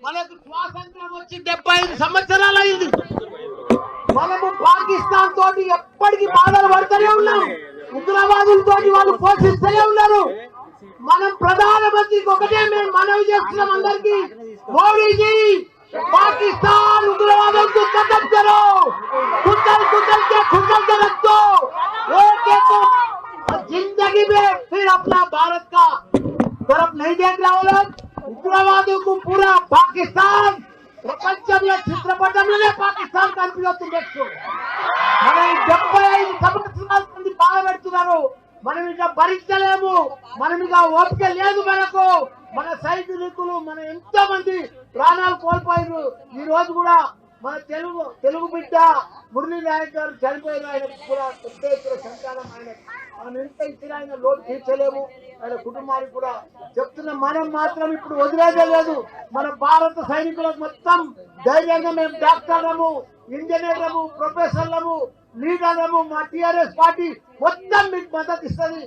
మనకు స్వాతంత్రం వచ్చి 75 సంవత్సరాలు అయింది. మనము పాకిస్తాన్ తోటి ఎప్పటికీ బాధలు పడుతూనే ఉన్నాం. ఉగ్రవాదులతో వాళ్ళు పోషిస్తూనే ఉన్నారు. మనం ప్రధానమంత్రికి ఒకటే మేము మనవి చేస్తున్నాం అందరికి, మోడీజీ पाकिस्तान उग्रवादों को खत्म करो, कुचल कुचल के खुचल के रख दो, एक जिंदगी में फिर अपना भारत का तरफ नहीं देख रहा हो लोग. उग्रवादों को पूरा पाकिस्तान ప్రపంచంలో చిత్రపటంలోనే పాకిస్తాన్ కనిపిస్తుంది. నెక్స్ట్ మనం 75 సంవత్సరాల మంది బాధ పెడుతున్నారు. మనం ఇక భరించలేము. మనం ఇక ఓపిక లేదు మనకు. మన సైనికులు మన ఎంతో మంది ప్రాణాలు కోల్పోయారు. ఈ రోజు కూడా మన తెలుగు బిడ్డ మురళీ నాయక్ గారు చనిపోయిన ఆయన కూడా పెద్ద ఎత్తున సంతానం. ఆయన మనం ఎంత ఇచ్చిన ఆయన లోటు తీర్చలేము. ఆయన కుటుంబానికి కూడా చెప్తున్న మనం మాత్రం ఇప్పుడు వదిలేదే లేదు. మన భారత సైనికులకు మొత్తం ధైర్యంగా మేము డాక్టర్లము, ఇంజనీర్లము, ప్రొఫెసర్లము, లీడర్లము, మా టీఆర్ఎస్ పార్టీ మొత్తం మీకు మద్దతు ఇస్తుంది.